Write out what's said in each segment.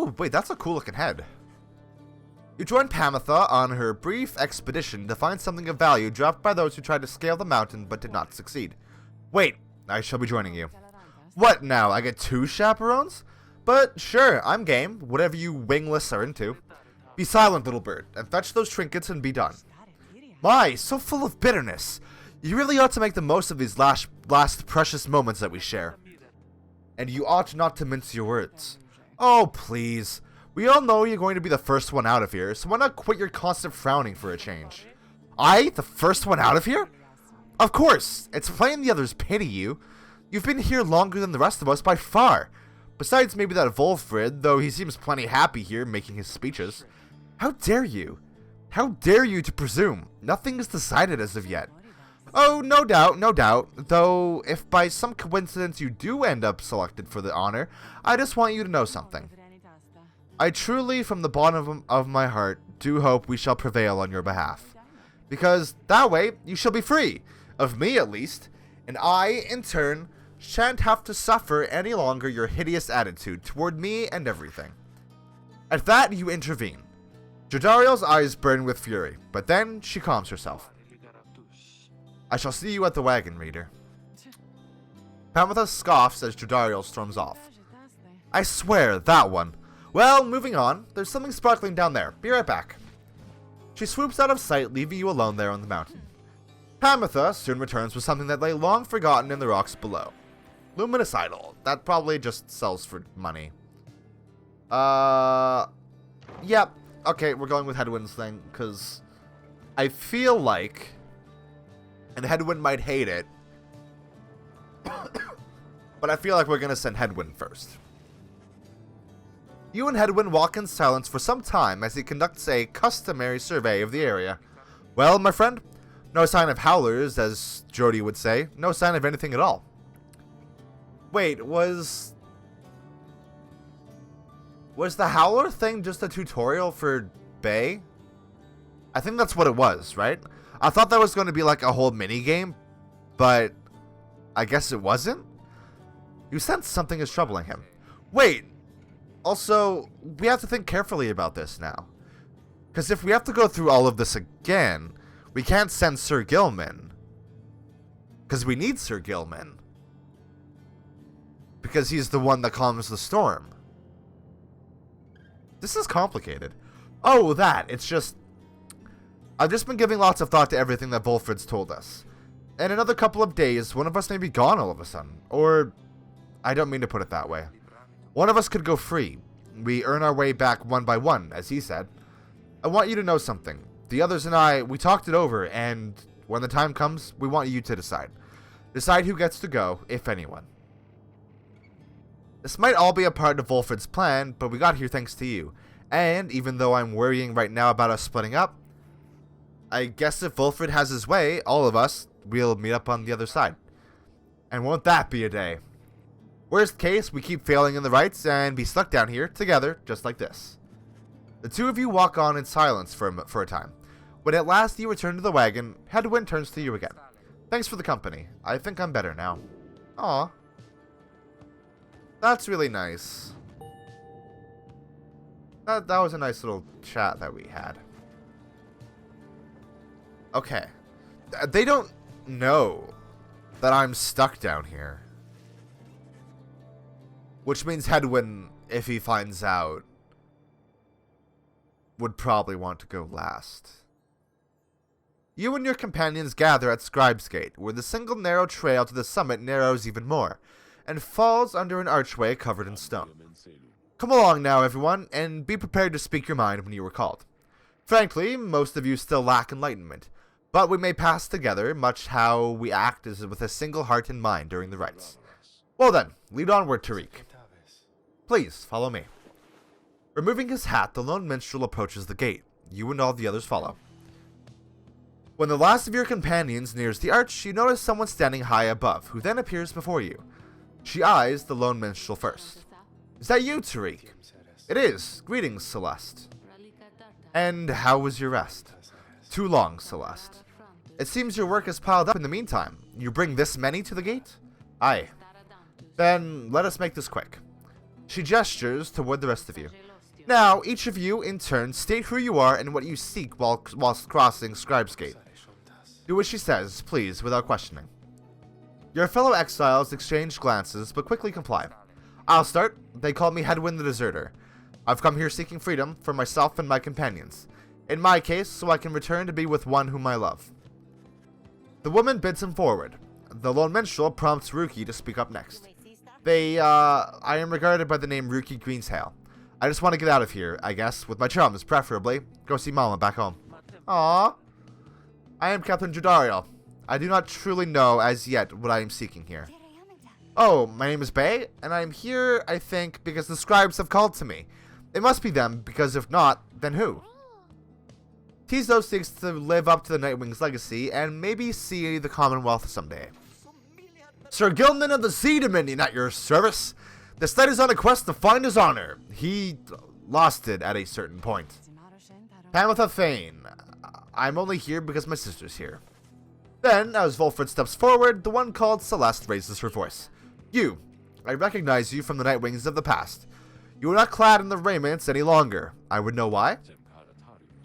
Oh, wait, that's a cool looking head. You join Pamitha on her brief expedition to find something of value dropped by those who tried to scale the mountain but did not succeed. Wait, I shall be joining you. What now, I get 2 chaperones? But sure, I'm game, whatever you wingless are into. Be silent, little bird, and fetch those trinkets and be done. My, so full of bitterness. You really ought to make the most of these last precious moments that we share. And you ought not to mince your words. Oh, please. We all know you're going to be the first one out of here, so why not quit your constant frowning for a change? I, the first one out of here? Of course, it's plain the others pity you. You've been here longer than the rest of us by far. Besides maybe that Wolfrid, though he seems plenty happy here making his speeches. How dare you? How dare you to presume? Nothing is decided as of yet. Oh, no doubt, no doubt. Though, if by some coincidence you do end up selected for the honor, I just want you to know something. I truly, from the bottom of my heart, do hope we shall prevail on your behalf. Because that way, you shall be free. Of me, at least. And I, in turn, shan't have to suffer any longer your hideous attitude toward me and everything. At that, you intervene. Jodariel's eyes burn with fury, but then she calms herself. I shall see you at the wagon, reader. Pamitha scoffs as Jodariel storms off. I swear, that one. Well, moving on, there's something sparkling down there. Be right back. She swoops out of sight, leaving you alone there on the mountain. Pamitha soon returns with something that lay long forgotten in the rocks below. Luminous idol. That probably just sells for money. Yep. Okay, we're going with Headwind's thing, because I feel like, and Headwind might hate it, but I feel like we're going to send Headwind first. You and Headwind walk in silence for some time as he conducts a customary survey of the area. Well, my friend, no sign of howlers, as Jody would say. No sign of anything at all. Wait, was the howler thing just a tutorial for Bay? I think that's what it was, right? I thought that was going to be like a whole mini game, but I guess it wasn't? You sense something is troubling him. Wait, also, we have to think carefully about this now. Because if we have to go through all of this again, we can't send Sir Gilman. Because we need Sir Gilman. Because he's the one that calms the storm. This is complicated. Oh, that. It's just... I've just been giving lots of thought to everything that Wolfrid's told us. In another couple of days, one of us may be gone all of a sudden. Or, I don't mean to put it that way. One of us could go free. We earn our way back one by one, as he said. I want you to know something. The others and I, we talked it over, and when the time comes, we want you to decide. Decide who gets to go, if anyone. This might all be a part of Wolfrid's plan, but we got here thanks to you. And even though I'm worrying right now about us splitting up, I guess if Wolfrid has his way, all of us, we'll meet up on the other side. And won't that be a day? Worst case, we keep failing in the rights and be stuck down here together, just like this. The two of you walk on in silence for a time. When at last you return to the wagon, Headwind turns to you again. Thanks for the company. I think I'm better now. Aw. That's really nice. That was a nice little chat that we had. Okay. They don't know that I'm stuck down here. Which means Headwind, if he finds out, would probably want to go last. You and your companions gather at Scribe's Gate, where the single narrow trail to the summit narrows even more, and falls under an archway covered in stone. Come along now, everyone, and be prepared to speak your mind when you are called. Frankly, most of you still lack enlightenment, but we may pass together, much how we act as with a single heart and mind during the rites. Well then, lead onward, Tariq. Please, follow me. Removing his hat, the lone minstrel approaches the gate. You and all the others follow. When the last of your companions nears the arch, you notice someone standing high above, who then appears before you. She eyes the lone minstrel first. Is that you, Tariq? It is. Greetings, Celeste. And how was your rest? Too long, Celeste. It seems your work has piled up in the meantime. You bring this many to the gate? Aye. Then let us make this quick. She gestures toward the rest of you. Now, each of you, in turn, state who you are and what you seek whilst crossing Scribe's Gate. Do as she says, please, without questioning. Your fellow exiles exchange glances, but quickly comply. I'll start. They call me Headwind the Deserter. I've come here seeking freedom for myself and my companions. In my case, so I can return to be with one whom I love. The woman bids him forward. The lone minstrel prompts Ruki to speak up next. I am regarded by the name Ruki Greenshail. I just want to get out of here, I guess, with my chums, preferably. Go see Mama back home. Aww. I am Captain Judariel. I do not truly know as yet what I am seeking here. Oh, my name is Bay, and I am here, I think, because the scribes have called to me. It must be them, because if not, then who? Tizo seeks to live up to the Nightwing's legacy, and maybe see the Commonwealth someday. Sir Gilman of the Sea Dominion at your service. The Sled is on a quest to find his honor. He lost it at a certain point. Pamitha Thane. I'm only here because my sister's here. Then, as Volfred steps forward, the one called Celeste raises her voice. You. I recognize you from the Nightwings of the past. You are not clad in the raiments any longer. I would know why.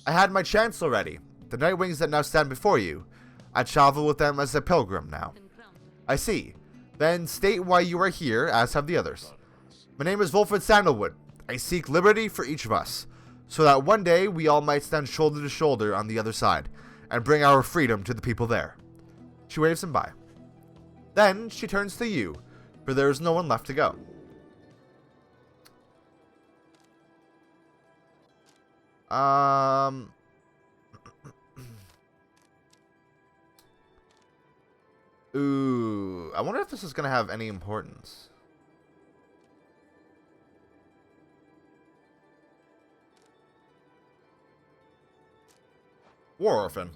I had my chance already. The Nightwings that now stand before you. I travel with them as a pilgrim now. I see. Then state why you are here, as have the others. My name is Volfred Sandalwood. I seek liberty for each of us, so that one day we all might stand shoulder to shoulder on the other side, and bring our freedom to the people there. She waves him by. Then she turns to you, for there is no one left to go. Ooh, I wonder if this is going to have any importance. War Orphan.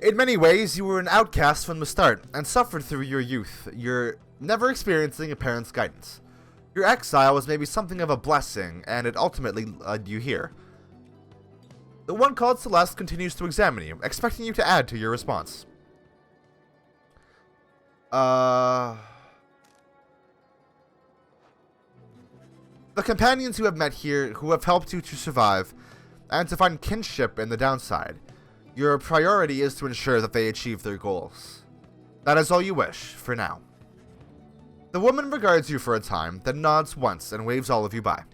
In many ways, you were an outcast from the start, and suffered through your youth. You're never experiencing a parent's guidance. Your exile was maybe something of a blessing, and it ultimately led you here. The one called Celeste continues to examine you, expecting you to add to your response. The companions you have met here, who have helped you to survive, and to find kinship in the downside. Your priority is to ensure that they achieve their goals. That is all you wish, for now. The woman regards you for a time, then nods once and waves all of you by.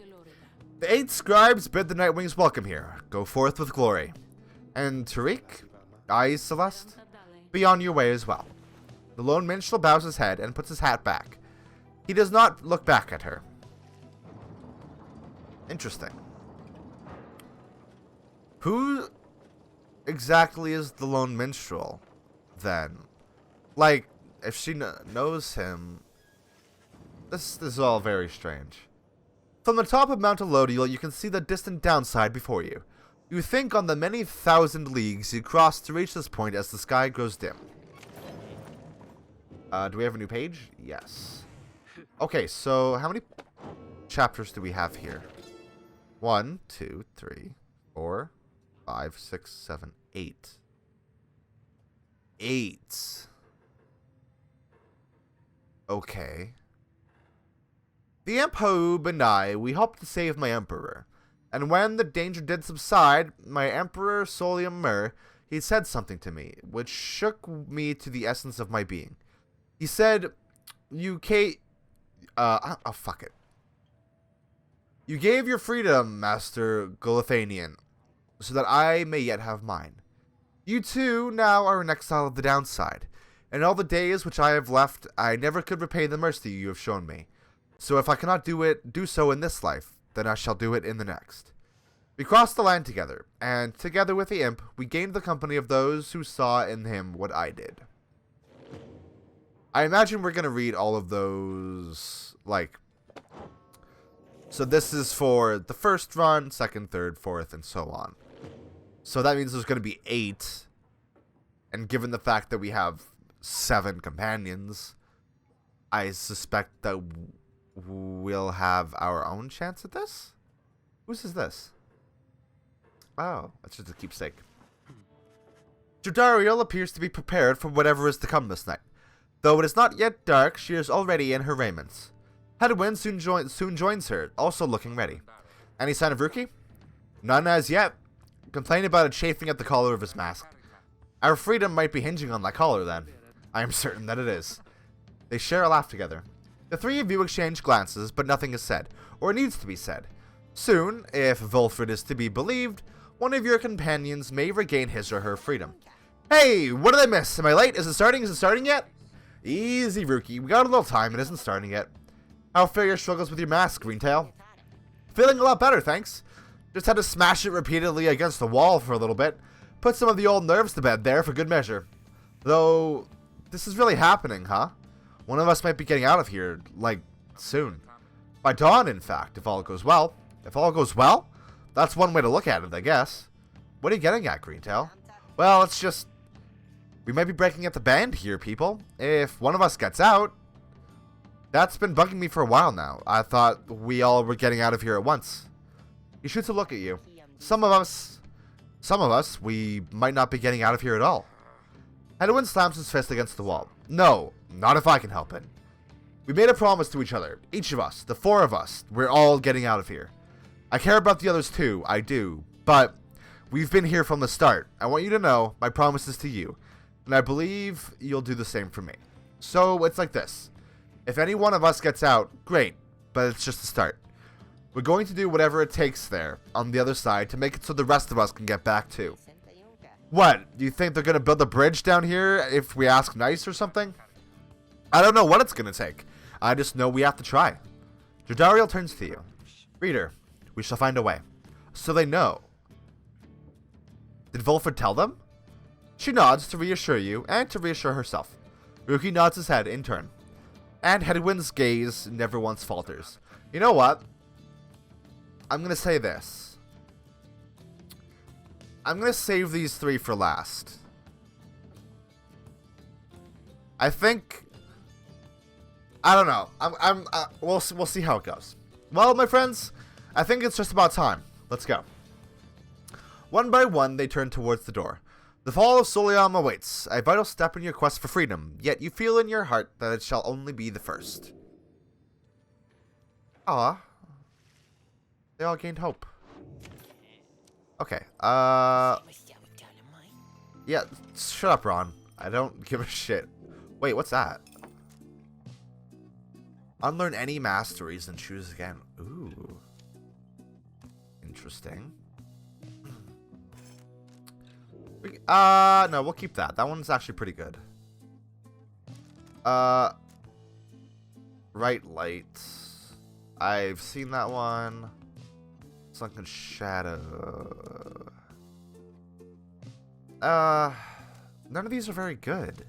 The 8 scribes bid the Nightwings welcome here. Go forth with glory. And Tariq, eyes Celeste, be on your way as well. The lone minstrel bows his head and puts his hat back. He does not look back at her. Interesting. Who exactly is the lone minstrel, then? Like, if she knows him... This is all very strange. From the top of Mount Elodial, you can see the distant downside before you. You think on the many thousand leagues you cross to reach this point as the sky grows dim. Do we have a new page? Yes. Okay, so how many chapters do we have here? 1, 2, 3, 4, 5, 6, 7, 8. 8. Okay. The Imp Haub and I, we hoped to save my Emperor. And when the danger did subside, my Emperor Solium Mur, he said something to me, which shook me to the essence of my being. He said, fuck it. You gave your freedom, Master Gulathanian, so that I may yet have mine. You too now are an exile of the downside. In all the days which I have left, I never could repay the mercy you have shown me. So if I cannot do so in this life, then I shall do it in the next. We crossed the land together, and together with the imp, we gained the company of those who saw in him what I did. I imagine we're going to read all of those, like... So this is for the first run, second, third, fourth, and so on. So that means there's going to be 8. And given the fact that we have 7 companions, I suspect that we'll have our own chance at this? Whose is this? Oh, that's just a keepsake. Judariel appears to be prepared for whatever is to come this night. Though it is not yet dark, she is already in her raiments. Headwind soon joins her, also looking ready. Any sign of Rookie? None as yet. Complaining about it chafing at the collar of his mask. Our freedom might be hinging on that collar then. I am certain that it is. They share a laugh together. The three of you exchange glances, but nothing is said, or needs to be said. Soon, if Volfred is to be believed, one of your companions may regain his or her freedom. Hey, what did I miss? Am I late? Is it starting? Is it starting yet? Easy, Rookie. We got a little time. It isn't starting yet. How fare your struggles with your mask, Greentail? Feeling a lot better, thanks. Just had to smash it repeatedly against the wall for a little bit. Put some of the old nerves to bed there for good measure. Though, this is really happening, huh? One of us might be getting out of here, like, soon. By dawn, in fact, if all goes well. If all goes well? That's one way to look at it, I guess. What are you getting at, Greentail? Well, it's just... we might be breaking up the band here, people. If one of us gets out... that's been bugging me for a while now. I thought we all were getting out of here at once. He shoots a look at you. Some of us, we might not be getting out of here at all. Hedwin slams his fist against the wall. No, not if I can help it. We made a promise to each other. Each of us, the four of us, we're all getting out of here. I care about the others too, I do. But we've been here from the start. I want you to know my promise is to you. And I believe you'll do the same for me. So it's like this. If any one of us gets out, great. But it's just the start. We're going to do whatever it takes there, on the other side, to make it so the rest of us can get back too. What? Do you think they're going to build a bridge down here if we ask nice or something? I don't know what it's going to take. I just know we have to try. Jodariel turns to you. Reader, we shall find a way. So they know. Did Volfred tell them? She nods to reassure you and to reassure herself. Rookie nods his head in turn. And Hedwin's gaze never once falters. You know what? I'm going to say this. I'm going to save these three for last. I think... I don't know. We'll see how it goes. Well, my friends, I think it's just about time. Let's go. One by one, they turn towards the door. The fall of Soliam awaits, a vital step in your quest for freedom, yet you feel in your heart that it shall only be the first. Ah. They all gained hope. Okay, yeah, shut up, Ron. I don't give a shit. Wait, what's that? Unlearn any masteries and choose again. Ooh. Interesting. No, we'll keep that. That one's actually pretty good. Right light. I've seen that one. Sunken Shadow. None of these are very good.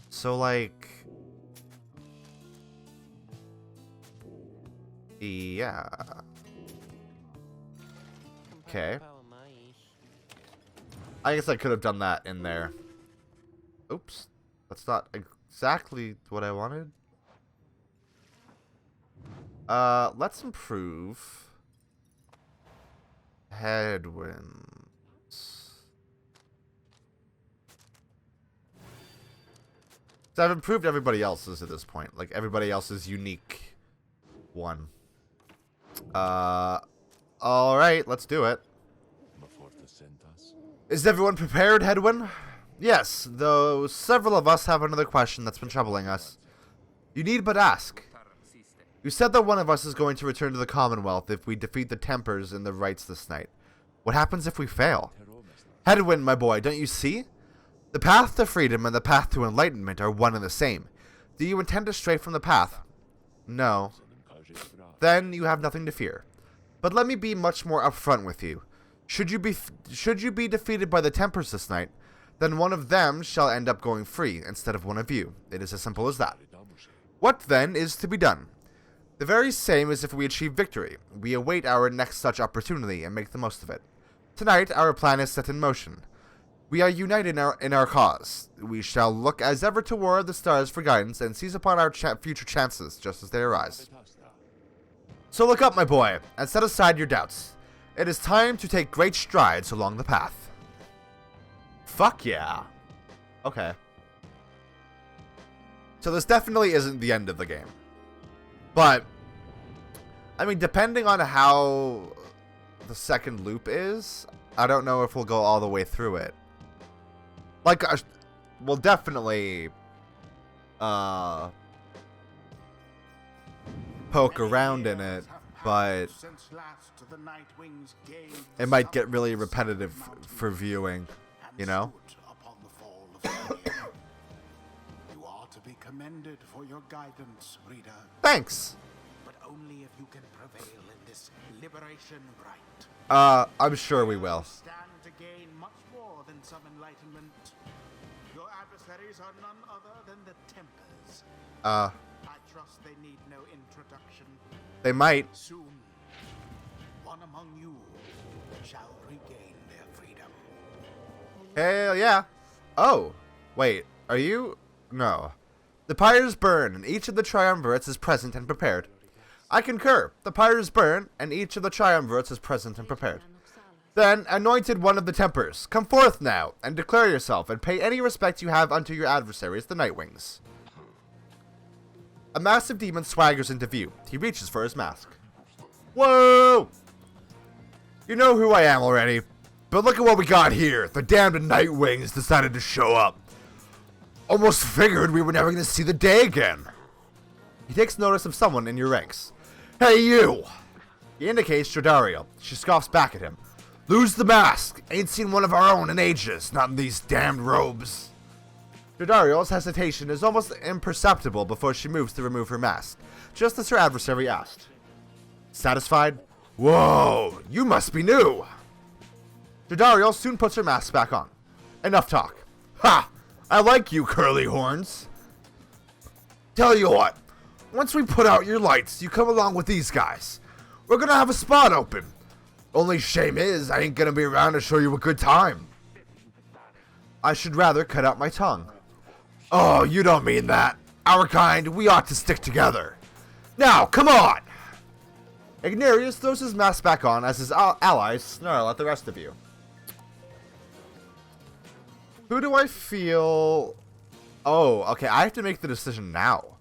So, like... yeah. Okay. I guess I could have done that in there. Oops. That's not exactly what I wanted. Let's improve headwinds. So I've improved everybody else's at this point. Like, everybody else's unique one. Alright, let's do it. Is everyone prepared, Hedwin? Yes, though several of us have another question that's been troubling us. You need but ask. You said that one of us is going to return to the Commonwealth if we defeat the Tempers in the rites this night. What happens if we fail? Hedwin, my boy, don't you see? The path to freedom and the path to enlightenment are one and the same. Do you intend to stray from the path? No. Then you have nothing to fear. But let me be much more upfront with you. Should you be defeated by the Tempers this night, then one of them shall end up going free instead of one of you. It is as simple as that. What then is to be done? The very same as if we achieve victory. We await our next such opportunity and make the most of it. Tonight, our plan is set in motion. We are united in our cause. We shall look as ever toward the stars for guidance and seize upon our future chances just as they arise. So look up, my boy, and set aside your doubts. It is time to take great strides along the path. Fuck yeah. Okay. So this definitely isn't the end of the game. But I mean, depending on how the second loop is, I don't know if we'll go all the way through it. Like, we'll definitely poke around in it, but it might get really repetitive for viewing, you know? You are to be commended for your guidance, reader. Thanks! But only if you can prevail in this liberation right. I'm sure we will. Stand to gain much more than some enlightenment. Your adversaries are none other than the Tempers. I trust they need no introduction. They might. Soon, one among you shall regain their freedom. Hell yeah. Oh, wait, are you? No. The pyres burn, and each of the triumvirates is present and prepared. I concur. The pyres burn, and each of the triumvirates is present and prepared. Then, anointed one of the Tempers, come forth now, and declare yourself, and pay any respect you have unto your adversaries, the Nightwings. A massive demon swaggers into view. He reaches for his mask. Whoa! You know who I am already, but look at what we got here. The damned Nightwings decided to show up. Almost figured we were never going to see the day again. He takes notice of someone in your ranks. Hey, you! He indicates Jodario. She scoffs back at him. Lose the mask! Ain't seen one of our own in ages, not in these damned robes. Jodario's hesitation is almost imperceptible before she moves to remove her mask, just as her adversary asked. Satisfied? Whoa, you must be new! Jodario soon puts her mask back on. Enough talk. Ha! I like you, curly horns. Tell you what, once we put out your lights, you come along with these guys. We're gonna have a spot open. Only shame is, I ain't gonna be around to show you a good time. I should rather cut out my tongue. Oh, you don't mean that. Our kind, we ought to stick together. Now, come on! Ignarius throws his mask back on as his allies snarl at the rest of you. Who do I feel... Oh, okay, I have to make the decision now.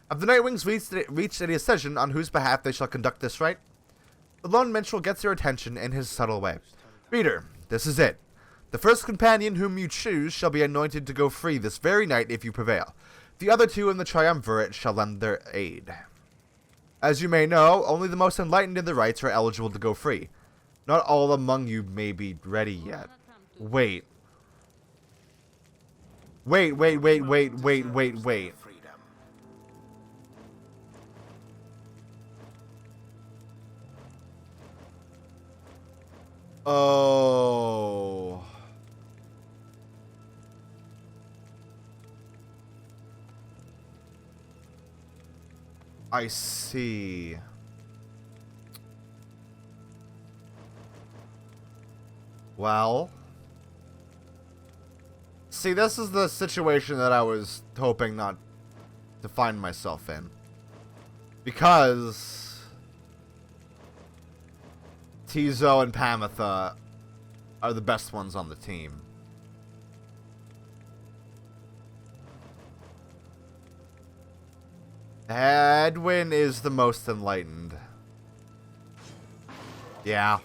Have the Nightwings reached a decision on whose behalf they shall conduct this rite? The lone minstrel gets your attention in his subtle way. Reader, this is it. The first companion whom you choose shall be anointed to go free this very night if you prevail. The other two in the triumvirate shall lend their aid. As you may know, only the most enlightened in the rites are eligible to go free. Not all among you may be ready yet. Wait. Wait. Oh. I see. Well. See, this is the situation that I was hoping not to find myself in. Because Tizo and Pamitha are the best ones on the team. Edwin is the most enlightened. Yeah.